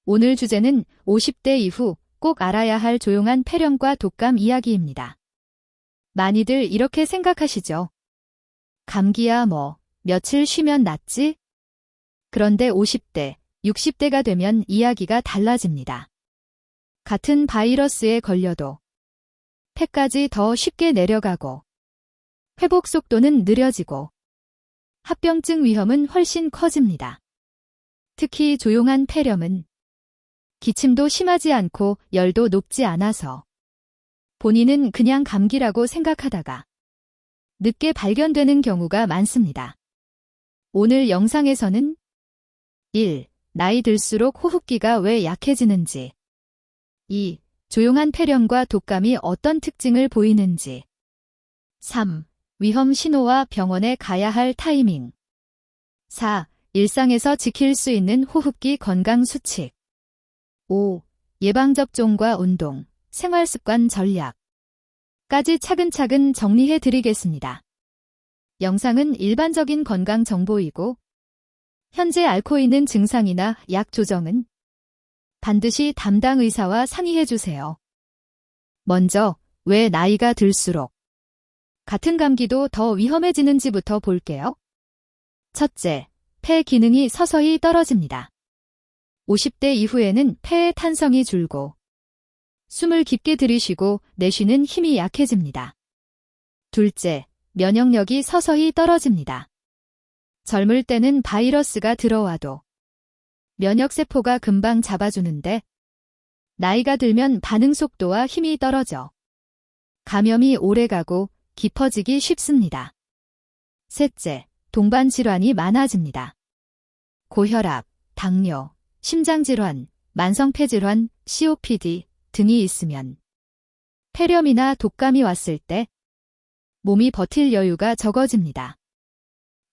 오늘 주제는 50대 이후 꼭 알아야 할 조용한 폐렴과 독감 이야기입니다. 많이들 이렇게 생각하시죠? 감기야 뭐, 며칠 쉬면 낫지? 그런데 50대, 60대가 되면 이야기가 달라집니다. 같은 바이러스에 걸려도 폐까지 더 쉽게 내려가고 회복 속도는 느려지고 합병증 위험은 훨씬 커집니다. 특히 조용한 폐렴은 기침도 심하지 않고 열도 높지 않아서 본인은 그냥 감기라고 생각하다가 늦게 발견되는 경우가 많습니다. 오늘 영상에서는 1. 나이 들수록 호흡기가 왜 약해지는지 2. 조용한 폐렴과 독감이 어떤 특징을 보이는지 3. 위험 신호와 병원에 가야 할 타이밍 4. 일상에서 지킬 수 있는 호흡기 건강 수칙 5. 예방접종과 운동, 생활습관 전략까지 차근차근 정리해 드리겠습니다. 영상은 일반적인 건강 정보이고 현재 앓고 있는 증상이나 약 조정은 반드시 담당 의사와 상의해 주세요. 먼저 왜 나이가 들수록 같은 감기도 더 위험해지는지부터 볼게요. 첫째, 폐 기능이 서서히 떨어집니다. 50대 이후에는 폐의 탄성이 줄고 숨을 깊게 들이쉬고 내쉬는 힘이 약해집니다. 둘째, 면역력이 서서히 떨어집니다. 젊을 때는 바이러스가 들어와도 면역세포가 금방 잡아주는데 나이가 들면 반응 속도와 힘이 떨어져 감염이 오래가고 깊어지기 쉽습니다. 셋째, 동반 질환이 많아집니다. 고혈압, 당뇨, 심장질환, 만성폐질환, COPD 등이 있으면 폐렴이나 독감이 왔을 때 몸이 버틸 여유가 적어집니다.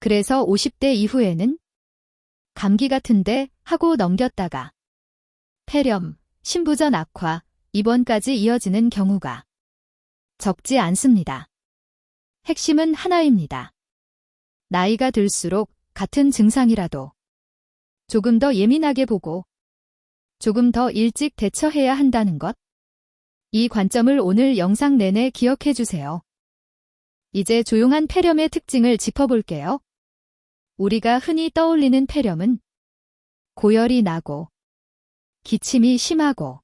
그래서 50대 이후에는 감기 같은데 하고 넘겼다가 폐렴, 신부전 악화, 입원까지 이어지는 경우가 적지 않습니다. 핵심은 하나입니다. 나이가 들수록 같은 증상이라도 조금 더 예민하게 보고 조금 더 일찍 대처해야 한다는 것. 이 관점을 오늘 영상 내내 기억해 주세요. 이제 조용한 폐렴의 특징을 짚어볼게요. 우리가 흔히 떠올리는 폐렴은 고열이 나고 기침이 심하고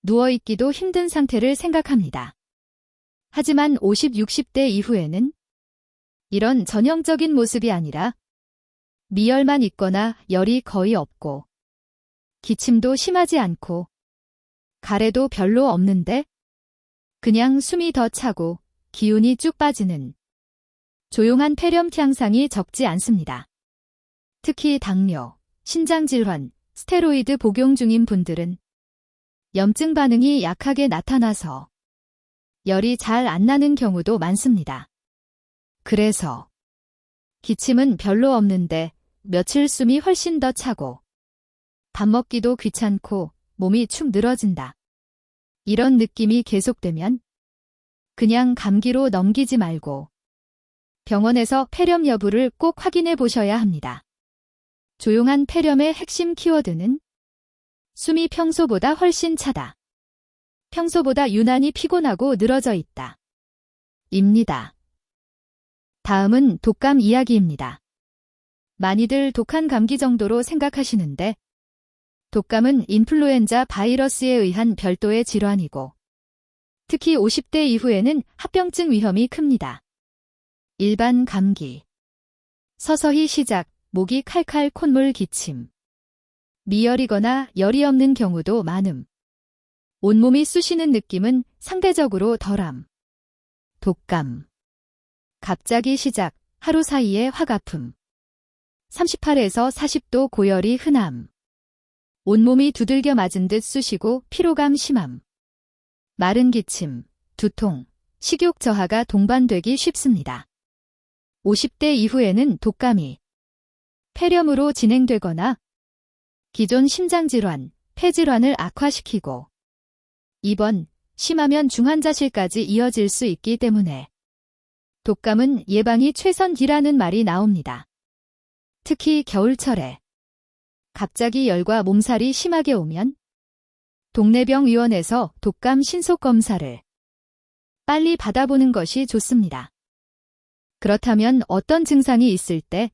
누워있기도 힘든 상태를 생각합니다. 하지만 50, 60대 이후에는 이런 전형적인 모습이 아니라 미열만 있거나 열이 거의 없고 기침도 심하지 않고 가래도 별로 없는데 그냥 숨이 더 차고 기운이 쭉 빠지는 조용한 폐렴 향상이 적지 않습니다. 특히 당뇨, 신장질환, 스테로이드 복용 중인 분들은 염증 반응이 약하게 나타나서 열이 잘 안 나는 경우도 많습니다. 그래서 기침은 별로 없는데 며칠 숨이 훨씬 더 차고 밥 먹기도 귀찮고 몸이 축 늘어진다. 이런 느낌이 계속되면 그냥 감기로 넘기지 말고 병원에서 폐렴 여부를 꼭 확인해 보셔야 합니다. 조용한 폐렴의 핵심 키워드는 숨이 평소보다 훨씬 차다. 평소보다 유난히 피곤하고 늘어져 있다. 입니다. 다음은 독감 이야기입니다. 많이들 독한 감기 정도로 생각하시는데 독감은 인플루엔자 바이러스에 의한 별도의 질환이고 특히 50대 이후에는 합병증 위험이 큽니다. 일반 감기. 서서히 시작, 목이 칼칼 콧물 기침. 미열이거나 열이 없는 경우도 많음. 온몸이 쑤시는 느낌은 상대적으로 덜함. 독감. 갑자기 시작, 하루 사이에 확 아픔. 38에서 40도 고열이 흔함. 온몸이 두들겨 맞은 듯 쑤시고 피로감 심함. 마른 기침, 두통, 식욕 저하가 동반되기 쉽습니다. 50대 이후에는 독감이 폐렴으로 진행되거나 기존 심장질환, 폐질환을 악화시키고 입원, 심하면 중환자실까지 이어질 수 있기 때문에 독감은 예방이 최선이라는 말이 나옵니다. 특히 겨울철에 갑자기 열과 몸살이 심하게 오면 동네병의원에서 독감 신속 검사를 빨리 받아보는 것이 좋습니다. 그렇다면 어떤 증상이 있을 때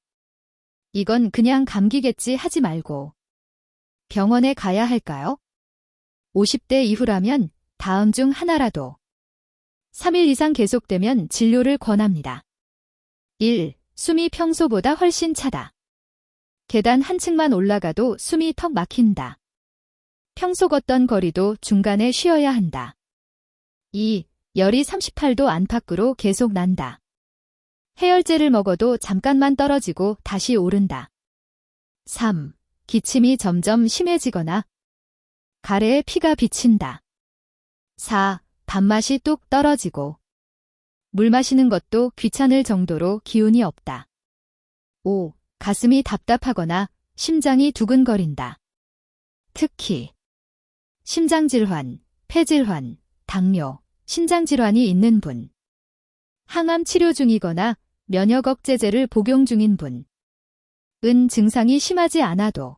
이건 그냥 감기겠지 하지 말고 병원에 가야 할까요? 50대 이후라면 다음 중 하나라도 3일 이상 계속되면 진료를 권합니다. 1. 숨이 평소보다 훨씬 차다. 계단 한 층만 올라가도 숨이 턱 막힌다. 평소 걷던 거리도 중간에 쉬어야 한다. 2. 열이 38도 안팎으로 계속 난다. 해열제를 먹어도 잠깐만 떨어지고 다시 오른다. 3. 기침이 점점 심해지거나 가래에 피가 비친다. 4. 밥맛이 뚝 떨어지고 물 마시는 것도 귀찮을 정도로 기운이 없다. 5. 가슴이 답답하거나 심장이 두근거린다. 특히 심장질환, 폐질환, 당뇨, 신장질환이 있는 분, 항암 치료 중이거나 면역 억제제를 복용 중인 분, 은 증상이 심하지 않아도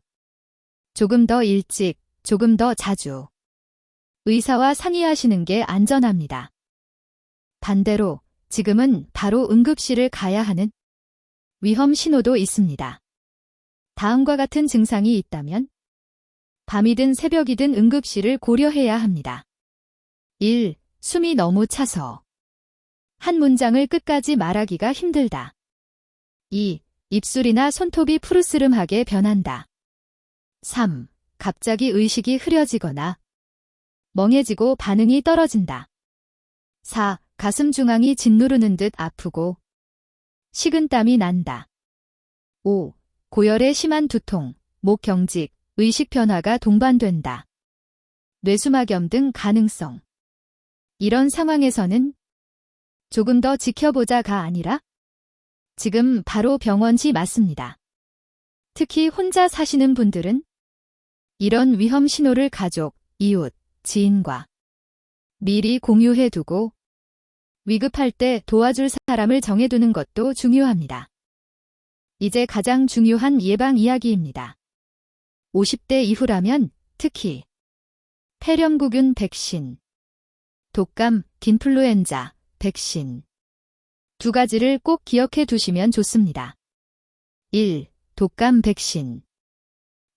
조금 더 일찍, 조금 더 자주 의사와 상의하시는 게 안전합니다. 반대로 지금은 바로 응급실을 가야 하는 위험 신호도 있습니다. 다음과 같은 증상이 있다면 밤이든 새벽이든 응급실을 고려해야 합니다. 1. 숨이 너무 차서 한 문장을 끝까지 말하기가 힘들다. 2. 입술이나 손톱이 푸르스름하게 변한다. 3. 갑자기 의식이 흐려지거나 멍해지고 반응이 떨어진다. 4. 가슴 중앙이 짓누르는 듯 아프고 식은땀이 난다. 5. 고열에 심한 두통, 목 경직, 의식 변화가 동반된다. 뇌수막염 등 가능성. 이런 상황에서는 조금 더 지켜보자가 아니라 지금 바로 병원이 맞습니다. 특히 혼자 사시는 분들은 이런 위험 신호를 가족, 이웃, 지인과 미리 공유해두고 위급할 때 도와줄 사람을 정해두는 것도 중요합니다. 이제 가장 중요한 예방 이야기입니다. 50대 이후라면 특히 폐렴구균 백신, 독감, 인플루엔자 백신 두 가지를 꼭 기억해 두시면 좋습니다. 1. 독감 백신.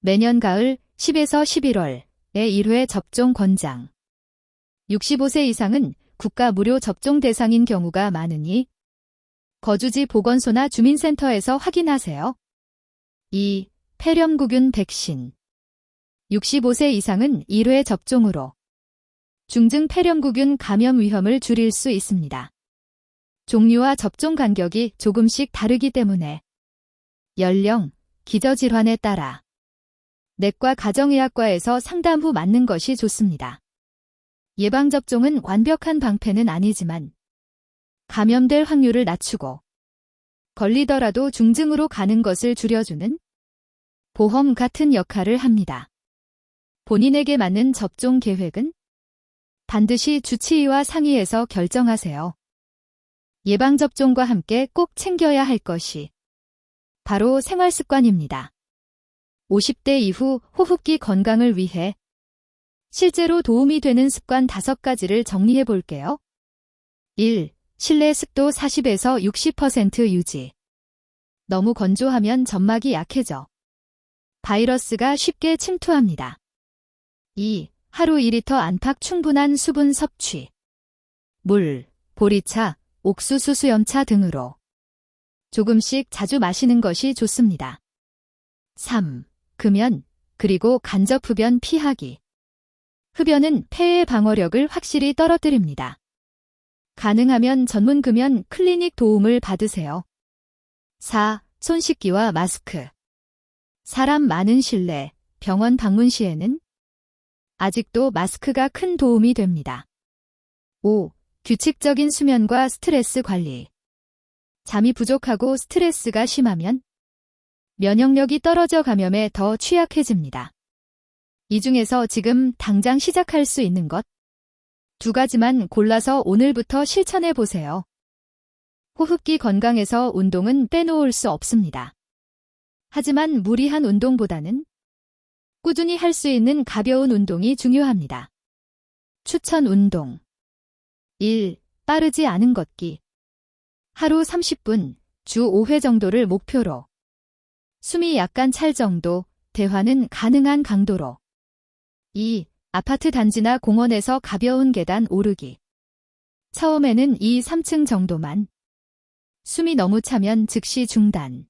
매년 가을 10에서 11월에 1회 접종 권장. 65세 이상은 국가 무료 접종 대상인 경우가 많으니 거주지 보건소나 주민센터에서 확인하세요. 2. 폐렴구균 백신. 65세 이상은 1회 접종으로 중증 폐렴구균 감염 위험을 줄일 수 있습니다. 종류와 접종 간격이 조금씩 다르기 때문에 연령, 기저질환에 따라 내과 가정의학과에서 상담 후 맞는 것이 좋습니다. 예방접종은 완벽한 방패는 아니지만 감염될 확률을 낮추고 걸리더라도 중증으로 가는 것을 줄여주는 보험 같은 역할을 합니다. 본인에게 맞는 접종 계획은 반드시 주치의와 상의해서 결정하세요. 예방접종과 함께 꼭 챙겨야 할 것이 바로 생활습관입니다. 50대 이후 호흡기 건강을 위해 실제로 도움이 되는 습관 5가지를 정리해 볼게요. 1. 실내 습도 40에서 60% 유지. 너무 건조하면 점막이 약해져 바이러스가 쉽게 침투합니다. 2. 하루 2리터 안팎 충분한 수분 섭취. 물, 보리차, 옥수수 수염차 등으로 조금씩 자주 마시는 것이 좋습니다. 3. 금연, 그리고 간접 흡연 피하기. 흡연은 폐의 방어력을 확실히 떨어뜨립니다. 가능하면 전문 금연 클리닉 도움을 받으세요. 4. 손 씻기와 마스크. 사람 많은 실내, 병원 방문 시에는 아직도 마스크가 큰 도움이 됩니다. 5. 규칙적인 수면과 스트레스 관리. 잠이 부족하고 스트레스가 심하면 면역력이 떨어져 감염에 더 취약해집니다. 이 중에서 지금 당장 시작할 수 있는 것 2가지만 골라서 오늘부터 실천해 보세요. 호흡기 건강에서 운동은 빼놓을 수 없습니다. 하지만 무리한 운동보다는 꾸준히 할 수 있는 가벼운 운동이 중요합니다. 추천 운동 1. 빠르지 않은 걷기. 하루 30분, 주 5회 정도를 목표로. 숨이 약간 찰 정도, 대화는 가능한 강도로. 2. 아파트 단지나 공원에서 가벼운 계단 오르기. 처음에는 2, 3층 정도만. 숨이 너무 차면 즉시 중단.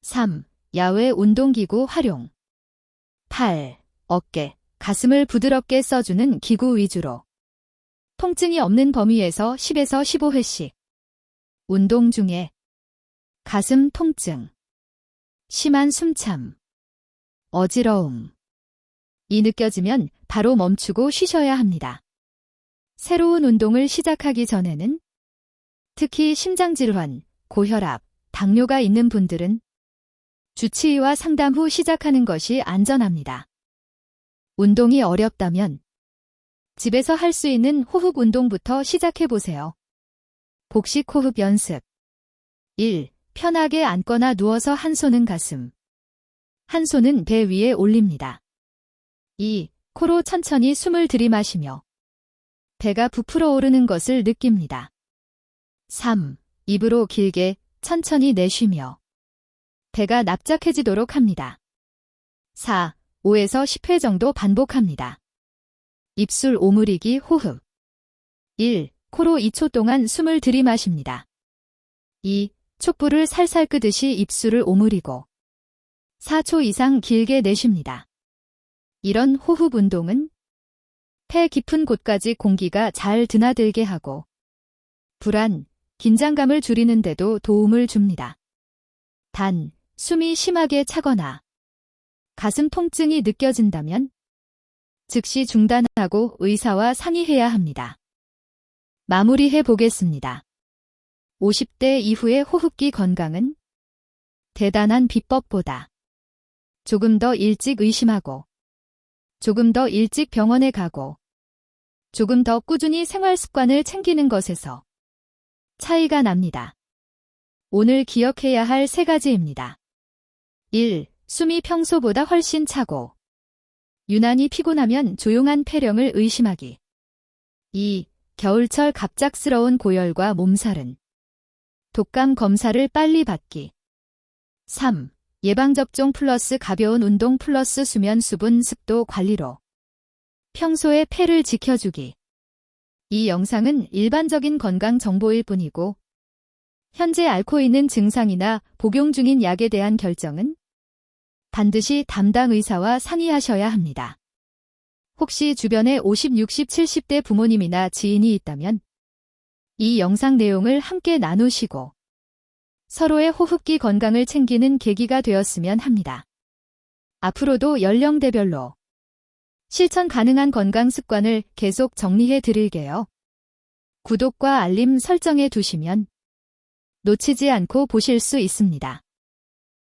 3. 야외 운동기구 활용. 팔, 어깨, 가슴을 부드럽게 써주는 기구 위주로. 통증이 없는 범위에서 10에서 15회씩. 운동 중에 가슴 통증, 심한 숨참, 어지러움. 이 느껴지면 바로 멈추고 쉬셔야 합니다. 새로운 운동을 시작하기 전에는 특히 심장질환, 고혈압, 당뇨가 있는 분들은 주치의와 상담 후 시작하는 것이 안전합니다. 운동이 어렵다면 집에서 할 수 있는 호흡 운동부터 시작해보세요. 복식 호흡 연습. 1. 편하게 앉거나 누워서 한 손은 가슴, 한 손은 배 위에 올립니다. 2. 코로 천천히 숨을 들이마시며 배가 부풀어 오르는 것을 느낍니다. 3. 입으로 길게 천천히 내쉬며 배가 납작해지도록 합니다. 4. 5에서 10회 정도 반복합니다. 입술 오므리기 호흡. 1. 코로 2초 동안 숨을 들이마십니다. 2. 촛불을 살살 끄듯이 입술을 오므리고 4초 이상 길게 내쉽니다. 이런 호흡 운동은 폐 깊은 곳까지 공기가 잘 드나들게 하고 불안, 긴장감을 줄이는 데도 도움을 줍니다. 단, 숨이 심하게 차거나 가슴 통증이 느껴진다면 즉시 중단하고 의사와 상의해야 합니다. 마무리해 보겠습니다. 50대 이후의 호흡기 건강은 대단한 비법보다 조금 더 일찍 의심하고 조금 더 일찍 병원에 가고 조금 더 꾸준히 생활 습관을 챙기는 것에서 차이가 납니다. 오늘 기억해야 할 3가지입니다. 1. 숨이 평소보다 훨씬 차고 유난히 피곤하면 조용한 폐렴을 의심하기. 2. 겨울철 갑작스러운 고열과 몸살은 독감 검사를 빨리 받기. 3. 예방접종 플러스 가벼운 운동 플러스 수면 수분 습도 관리로 평소에 폐를 지켜주기. 이 영상은 일반적인 건강 정보일 뿐이고 현재 앓고 있는 증상이나 복용 중인 약에 대한 결정은 반드시 담당 의사와 상의하셔야 합니다. 혹시 주변에 50, 60, 70대 부모님이나 지인이 있다면 이 영상 내용을 함께 나누시고 서로의 호흡기 건강을 챙기는 계기가 되었으면 합니다. 앞으로도 연령대별로 실천 가능한 건강 습관을 계속 정리해 드릴게요. 구독과 알림 설정해 두시면 놓치지 않고 보실 수 있습니다.